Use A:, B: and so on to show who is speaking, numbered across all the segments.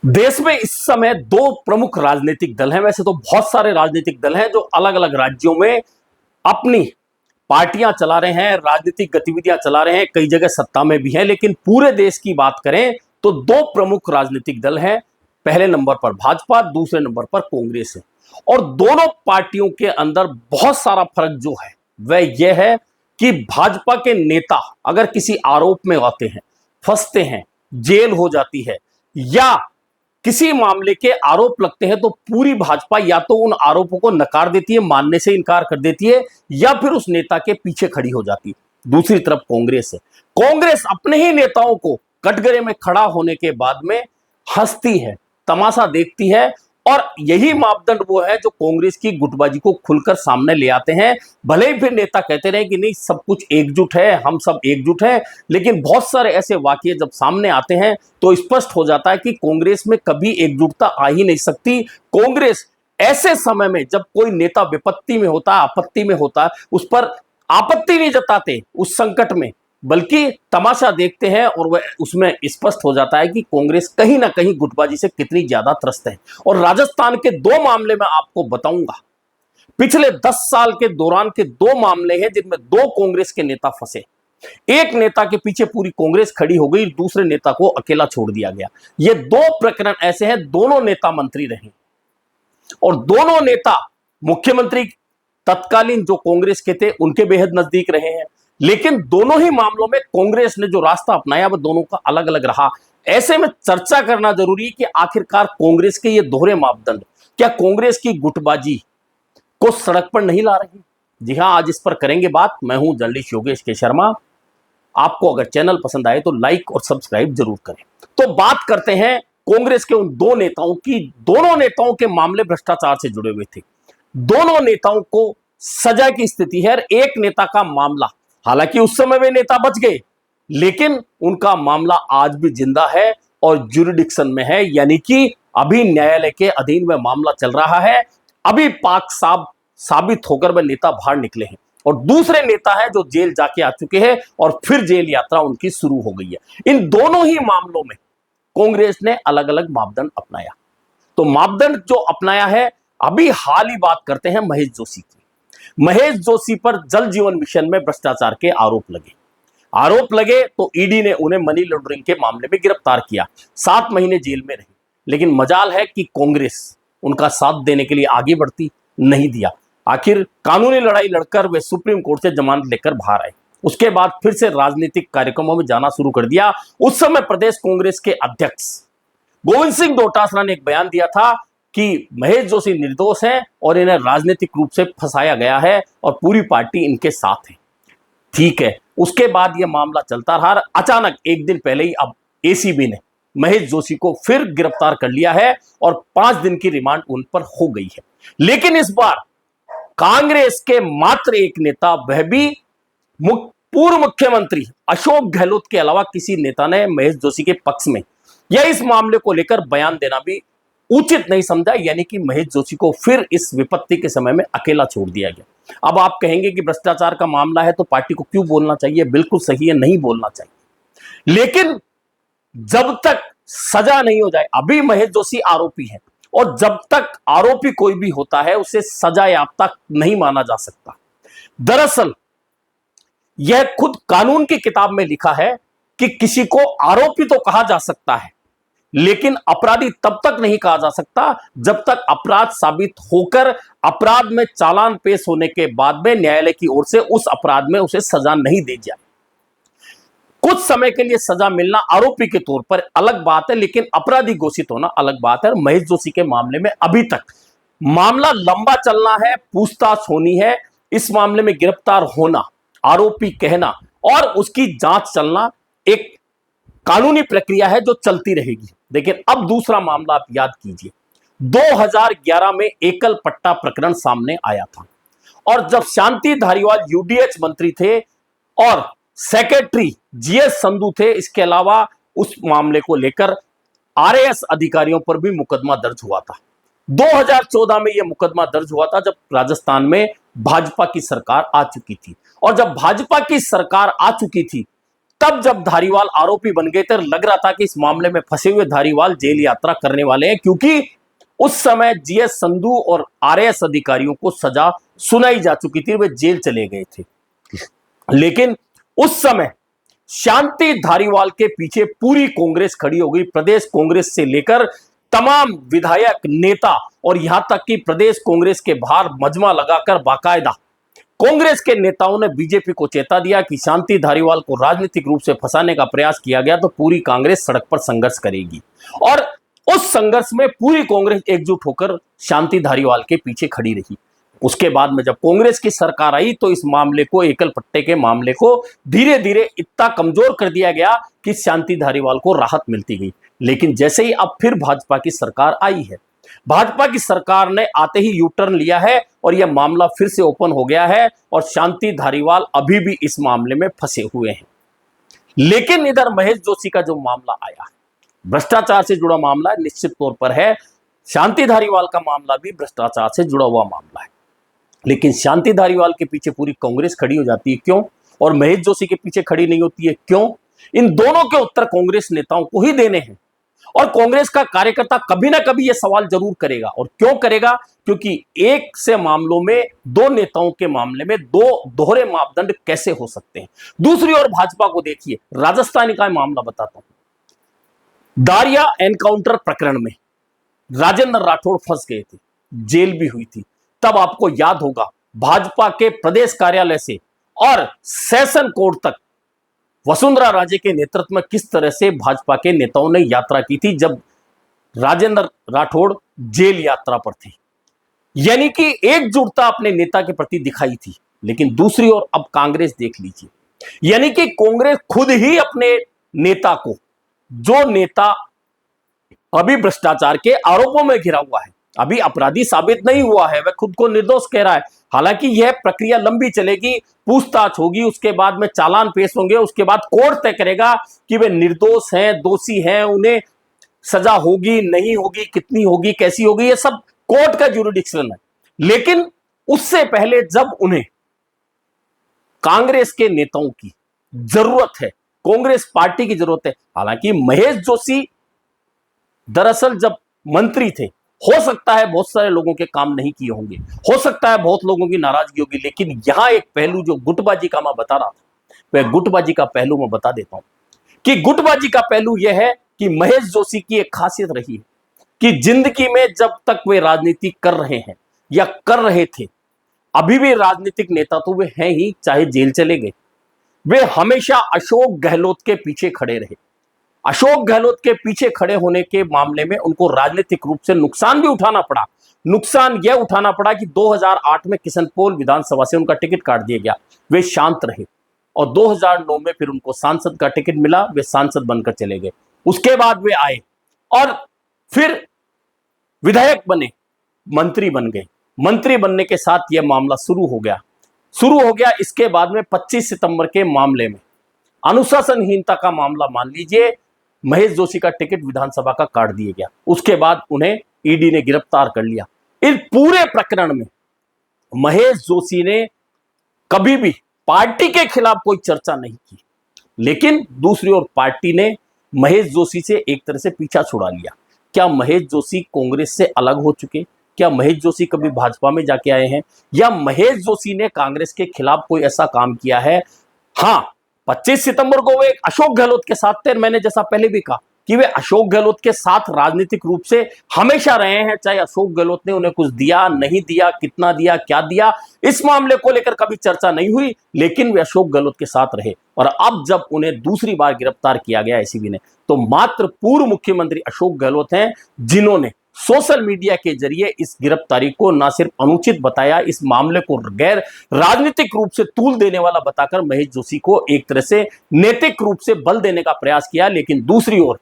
A: देश में इस समय दो प्रमुख राजनीतिक दल हैं। वैसे तो बहुत सारे राजनीतिक दल हैं जो अलग अलग राज्यों में अपनी पार्टियां चला रहे हैं, राजनीतिक गतिविधियां चला रहे हैं, कई जगह सत्ता में भी हैं। लेकिन पूरे देश की बात करें तो दो प्रमुख राजनीतिक दल हैं। पहले नंबर पर भाजपा, दूसरे नंबर पर कांग्रेस है। और दोनों पार्टियों के अंदर बहुत सारा फर्क जो है वह यह है कि भाजपा के नेता अगर किसी आरोप में आते हैं, फंसते हैं, जेल हो जाती है या किसी मामले के आरोप लगते हैं तो पूरी भाजपा या तो उन आरोपों को नकार देती है, मानने से इनकार कर देती है, या फिर उस नेता के पीछे खड़ी हो जाती है। दूसरी तरफ कांग्रेस है। कांग्रेस अपने ही नेताओं को कटघरे में खड़ा होने के बाद में हंसती है, तमाशा देखती है। और यही मापदंड वो है जो कांग्रेस की गुटबाजी को खुलकर सामने ले आते हैं। भले ही फिर नेता कहते रहे कि नहीं सब कुछ एकजुट है, हम सब एकजुट हैं, लेकिन बहुत सारे ऐसे वाकये जब सामने आते हैं तो स्पष्ट हो जाता है कि कांग्रेस में कभी एकजुटता आ ही नहीं सकती। कांग्रेस ऐसे समय में जब कोई नेता विपत्ति में होता है, आपत्ति में होता है, उस पर आपत्ति नहीं जताते उस संकट में, बल्कि तमाशा देखते हैं। और वह उसमें स्पष्ट हो जाता है कि कांग्रेस कहीं ना कहीं गुटबाजी से कितनी ज्यादा त्रस्त है। और राजस्थान के दो मामले में आपको बताऊंगा, पिछले 10 साल के दौरान के दो मामले हैं जिनमें दो कांग्रेस के नेता फंसे। एक नेता के पीछे पूरी कांग्रेस खड़ी हो गई, दूसरे नेता को अकेला छोड़ दिया गया। ये दो प्रकरण ऐसे हैं, दोनों नेता मंत्री रहे और दोनों नेता मुख्यमंत्री तत्कालीन जो कांग्रेस के थे उनके बेहद नजदीक रहे हैं। लेकिन दोनों ही मामलों में कांग्रेस ने जो रास्ता अपनाया वह दोनों का अलग अलग रहा। ऐसे में चर्चा करना जरूरी है कि आखिरकार कांग्रेस के ये दोहरे मापदंड क्या कांग्रेस की गुटबाजी को सड़क पर नहीं ला रही। जी हां, आज इस पर करेंगे बात। मैं हूं जर्नलिस्ट योगेश के शर्मा। आपको अगर चैनल पसंद आए तो लाइक और सब्सक्राइब जरूर करें। तो बात करते हैं कांग्रेस के उन दो नेताओं की। दोनों नेताओं के मामले भ्रष्टाचार से जुड़े हुए थे। दोनों नेताओं को सजा की स्थिति है। एक नेता का मामला, हालांकि उस समय वे नेता बच गए, लेकिन उनका मामला आज भी जिंदा है और ज्यूरिडिक्शन में है, यानी कि अभी न्यायालय के अधीन वह मामला चल रहा है। अभी पाक साहब साबित होकर वह नेता बाहर निकले हैं और दूसरे नेता है जो जेल जाके आ चुके हैं और फिर जेल यात्रा उनकी शुरू हो गई है। इन दोनों ही मामलों में कांग्रेस ने अलग अलग मापदंड अपनाया। तो मापदंड जो अपनाया है, अभी हाल ही बात करते हैं महेश जोशी की। महेश जोशी पर जल जीवन मिशन में भ्रष्टाचार के आरोप लगे तो ईडी ने उन्हें मनी लॉन्ड्रिंग के मामले में गिरफ्तार किया। 7 महीने जेल में रहे। लेकिन मजाल है कि कांग्रेस उनका साथ देने के लिए आगे बढ़ती नहीं दिया। आखिर कानूनी लड़ाई लड़कर वे सुप्रीम कोर्ट से जमानत लेकर बाहर आए। उसके बाद फिर से राजनीतिक कार्यक्रमों में जाना शुरू कर दिया। उस समय प्रदेश कांग्रेस के अध्यक्ष गोविंद सिंह डोटासरा ने एक बयान दिया था कि महेश जोशी निर्दोष हैं और इन्हें राजनीतिक रूप से फंसाया गया है और पूरी पार्टी इनके साथ है। ठीक है, उसके बाद यह मामला चलता रहा। अचानक एक दिन पहले ही अब एसीबी ने महेश जोशी को फिर गिरफ्तार कर लिया है और 5 दिन की रिमांड उन पर हो गई है। लेकिन इस बार कांग्रेस के मात्र एक नेता, वह भी पूर्व मुख्यमंत्री अशोक गहलोत के अलावा किसी नेता ने महेश जोशी के पक्ष में या इस मामले को लेकर बयान देना भी उचित नहीं समझा। यानी कि महेश जोशी को फिर इस विपत्ति के समय में अकेला छोड़ दिया गया। अब आप कहेंगे कि भ्रष्टाचार का मामला है तो पार्टी को क्यों बोलना चाहिए। बिल्कुल सही है, नहीं बोलना चाहिए। लेकिन जब तक सजा नहीं हो जाए, अभी महेश जोशी आरोपी है और जब तक आरोपी कोई भी होता है उसे सजा याफ्ता नहीं माना जा सकता। दरअसल यह खुद कानून की किताब में लिखा है कि किसी को आरोपी तो कहा जा सकता है, लेकिन अपराधी तब तक नहीं कहा जा सकता जब तक अपराध साबित होकर अपराध में चालान पेश होने के बाद में न्यायालय की ओर से उस अपराध में उसे सजा नहीं दी जाए। कुछ समय के लिए सजा मिलना आरोपी के तौर पर अलग बात है, लेकिन अपराधी घोषित होना अलग बात है। महेश जोशी के मामले में अभी तक मामला लंबा चलना है, पूछताछ होनी है। इस मामले में गिरफ्तार होना, आरोपी कहना और उसकी जांच चलना एक कानूनी प्रक्रिया है जो चलती रहेगी। लेकिन अब दूसरा मामला आप याद कीजिए, 2011 में एकल पट्टा प्रकरण सामने आया था और जब शांति धारीवाल यूडीएच मंत्री थे और सेक्रेटरी जीएस संधू थे, इसके अलावा उस मामले को लेकर आरएएस अधिकारियों पर भी मुकदमा दर्ज हुआ था। 2014 में यह मुकदमा दर्ज हुआ था जब राजस्थान में भाजपा की सरकार आ चुकी थी। और जब भाजपा की सरकार आ चुकी थी तब जब धारीवाल आरोपी बन गए थे, लग रहा था कि इस मामले में फंसे हुए धारीवाल जेल यात्रा करने वाले हैं, क्योंकि उस समय जीएस संधू और आरएएस अधिकारियों को सजा सुनाई जा चुकी थी, वे जेल चले गए थे। लेकिन उस समय शांति धारीवाल के पीछे पूरी कांग्रेस खड़ी हो गई। प्रदेश कांग्रेस से लेकर तमाम विधायक, नेता और यहां तक कि प्रदेश कांग्रेस के बाहर मजमा लगाकर बाकायदा कांग्रेस के नेताओं ने बीजेपी को चेता दिया कि शांति धारीवाल को राजनीतिक रूप से फंसाने का प्रयास किया गया तो पूरी कांग्रेस सड़क पर संघर्ष करेगी। और उस संघर्ष में पूरी कांग्रेस एकजुट होकर शांति धारीवाल के पीछे खड़ी रही। उसके बाद में जब कांग्रेस की सरकार आई तो इस मामले को, एकल पट्टे के मामले को धीरे धीरे इतना कमजोर कर दिया गया कि शांति धारीवाल को राहत मिलती गई। लेकिन जैसे ही अब फिर भाजपा की सरकार आई है, भाजपा की सरकार ने आते ही यू टर्न लिया है और यह मामला फिर से ओपन हो गया है और शांति धारीवाल अभी भी इस मामले में फंसे हुए हैं। लेकिन इधर महेश जोशी का जो मामला आया, भ्रष्टाचार से जुड़ा मामला निश्चित तौर पर है। शांति धारीवाल का मामला भी भ्रष्टाचार से जुड़ा हुआ मामला है। लेकिन शांति धारीवाल के पीछे पूरी कांग्रेस खड़ी हो जाती है, क्यों? और महेश जोशी के पीछे खड़ी नहीं होती है, क्यों? इन दोनों के उत्तर कांग्रेस नेताओं को ही देने हैं। और कांग्रेस का कार्यकर्ता कभी ना कभी यह सवाल जरूर करेगा। और क्यों करेगा? क्योंकि एक से मामलों में, दो नेताओं के मामले में दो दोहरे मापदंड कैसे हो सकते हैं। दूसरी ओर भाजपा को देखिए, राजस्थान का मामला बताता हूं। दारिया एनकाउंटर प्रकरण में राजेंद्र राठौड़ फंस गए थे, जेल भी हुई थी। तब आपको याद होगा भाजपा के प्रदेश कार्यालय से और सेशन कोर्ट तक वसुंधरा राजे के नेतृत्व में किस तरह से भाजपा के नेताओं ने यात्रा की थी जब राजेंद्र राठौड़ जेल यात्रा पर थे। यानी कि एकजुटता अपने नेता के प्रति दिखाई थी। लेकिन दूसरी ओर अब कांग्रेस देख लीजिए, यानी कि कांग्रेस खुद ही अपने नेता को, जो नेता अभी भ्रष्टाचार के आरोपों में घिरा हुआ है, अभी अपराधी साबित नहीं हुआ है, वह खुद को निर्दोष कह रहा है। हालांकि यह प्रक्रिया लंबी चलेगी, पूछताछ होगी, उसके बाद में चालान पेश होंगे, उसके बाद कोर्ट तय करेगा कि वे निर्दोष हैं, दोषी हैं, उन्हें सजा होगी, नहीं होगी, कितनी होगी, कैसी होगी, ये सब कोर्ट का ज्यूरिडिक्शन है। लेकिन उससे पहले जब उन्हें कांग्रेस के नेताओं की जरूरत है, कांग्रेस पार्टी की जरूरत है। हालांकि महेश जोशी दरअसल जब मंत्री थे, हो सकता है बहुत सारे लोगों के काम नहीं किए होंगे, हो सकता है बहुत लोगों की नाराजगी होगी, लेकिन यहां एक पहलू जो गुटबाजी का मैं बता रहा था, वह गुटबाजी का पहलू मैं बता देता हूं कि गुटबाजी का पहलू यह है कि महेश जोशी की एक खासियत रही है कि जिंदगी में जब तक वे राजनीति कर रहे हैं या कर रहे थे, अभी भी राजनीतिक नेता तो वे हैं ही, चाहे जेल चले गए, वे हमेशा अशोक गहलोत के पीछे खड़े रहे। अशोक गहलोत के पीछे खड़े होने के मामले में उनको राजनीतिक रूप से नुकसान भी उठाना पड़ा। नुकसान यह उठाना पड़ा कि 2008 में किशनपोल विधानसभा से उनका टिकट काट दिया गया, वे शांत रहे और 2009 में फिर उनको सांसद का टिकट मिला, वे सांसद बनकर चले गए। उसके बाद वे आए और फिर विधायक बने, मंत्री बन गए। मंत्री बनने के साथ यह मामला शुरू हो गया। इसके बाद में 25 सितंबर के मामले में अनुशासनहीनता का मामला मान लीजिए, महेश जोशी का टिकट विधानसभा का काट दिया गया। उसके बाद उन्हें ईडी ने गिरफ्तार कर लिया। इस पूरे प्रकरण में महेश जोशी ने कभी भी पार्टी के खिलाफ कोई चर्चा नहीं की, लेकिन दूसरी ओर पार्टी ने महेश जोशी से एक तरह से पीछा छुड़ा लिया। क्या महेश जोशी कांग्रेस से अलग हो चुके? क्या महेश जोशी कभी भाजपा में जाके आए हैं? या महेश जोशी ने कांग्रेस के खिलाफ कोई ऐसा काम किया है? हाँ, 25 सितंबर को वे अशोक गहलोत के साथ थे। मैंने जैसा पहले भी कहा कि वे अशोक गहलोत के साथ राजनीतिक रूप से हमेशा रहे हैं, चाहे अशोक गहलोत ने उन्हें कुछ दिया, नहीं दिया, कितना दिया, क्या दिया, इस मामले को लेकर कभी चर्चा नहीं हुई, लेकिन वे अशोक गहलोत के साथ रहे। और अब जब उन्हें दूसरी बार गिरफ्तार किया गया एसीबी ने, तो मात्र पूर्व मुख्यमंत्री अशोक गहलोत हैं जिन्होंने सोशल मीडिया के जरिए इस गिरफ्तारी को न सिर्फ अनुचित बताया, इस मामले को गैर राजनीतिक रूप से तूल देने वाला बताकर महेश जोशी को एक तरह से नैतिक रूप से बल देने का प्रयास किया। लेकिन दूसरी ओर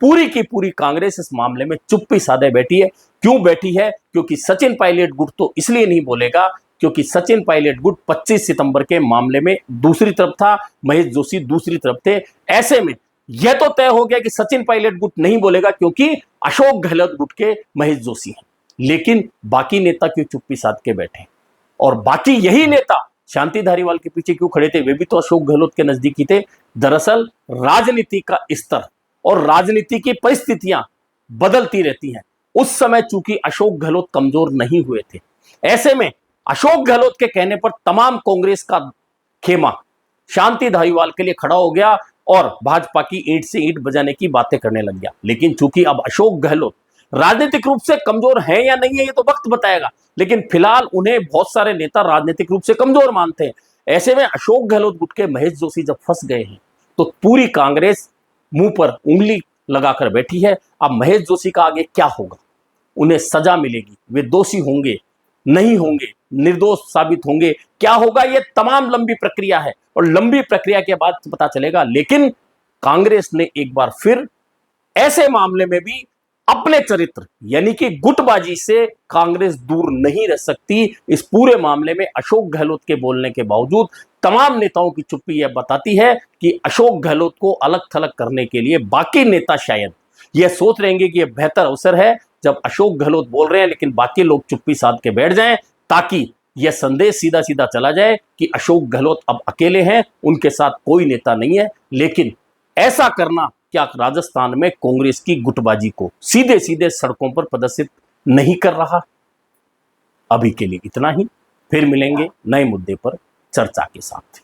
A: पूरी की पूरी कांग्रेस इस मामले में चुप्पी साधे बैठी है। क्यों बैठी है? क्योंकि सचिन पायलट गुट तो इसलिए नहीं बोलेगा क्योंकि सचिन पायलट गुट 25 सितंबर के मामले में दूसरी तरफ था, महेश जोशी दूसरी तरफ थे। ऐसे में यह तो तय हो गया कि सचिन पायलट गुट नहीं बोलेगा क्योंकि अशोक गहलोत गुट के महेश जोशी हैं। लेकिन बाकी नेता क्यों चुप्पी साध के बैठे? और बाकी यही नेता शांति धारीवाल के पीछे क्यों खड़े थे? वे भी तो अशोक गहलोत के नजदीकी थे। दरअसल राजनीति का स्तर और राजनीति की परिस्थितियां बदलती रहती हैं। उस समय चूंकि अशोक गहलोत कमजोर नहीं हुए थे, ऐसे में अशोक गहलोत के कहने पर तमाम कांग्रेस का खेमा शांति धारीवाल के लिए खड़ा हो गया और भाजपा की ईंट से ईंट बजाने की बातें करने लग गया। लेकिन चूंकि अब अशोक गहलोत राजनीतिक रूप से कमजोर है या नहीं है ये तो वक्त बताएगा, लेकिन फिलहाल उन्हें बहुत सारे नेता राजनीतिक रूप से कमजोर मानते हैं। ऐसे में अशोक गहलोत गुट के महेश जोशी जब फंस गए हैं तो पूरी कांग्रेस मुंह पर उंगली लगाकर बैठी है। अब महेश जोशी का आगे क्या होगा, उन्हें सजा मिलेगी, वे दोषी होंगे, नहीं होंगे, निर्दोष साबित होंगे, क्या होगा, ये तमाम लंबी प्रक्रिया है और लंबी प्रक्रिया के बाद पता चलेगा। लेकिन कांग्रेस ने एक बार फिर ऐसे मामले में भी अपने चरित्र यानी कि गुटबाजी से कांग्रेस दूर नहीं रह सकती। इस पूरे मामले में अशोक गहलोत के बोलने के बावजूद तमाम नेताओं की चुप्पी यह बताती है कि अशोक गहलोत को अलग थलग करने के लिए बाकी नेता शायद यह सोच रहेंगे कि यह बेहतर अवसर है जब अशोक गहलोत बोल रहे हैं लेकिन बाकी लोग चुप्पी साध के बैठ जाएं, ताकि यह संदेश सीधा सीधा चला जाए कि अशोक गहलोत अब अकेले हैं, उनके साथ कोई नेता नहीं है। लेकिन ऐसा करना क्या राजस्थान में कांग्रेस की गुटबाजी को सीधे सीधे सड़कों पर प्रदर्शित नहीं कर रहा? अभी के लिए इतना ही, फिर मिलेंगे नए मुद्दे पर चर्चा के साथ।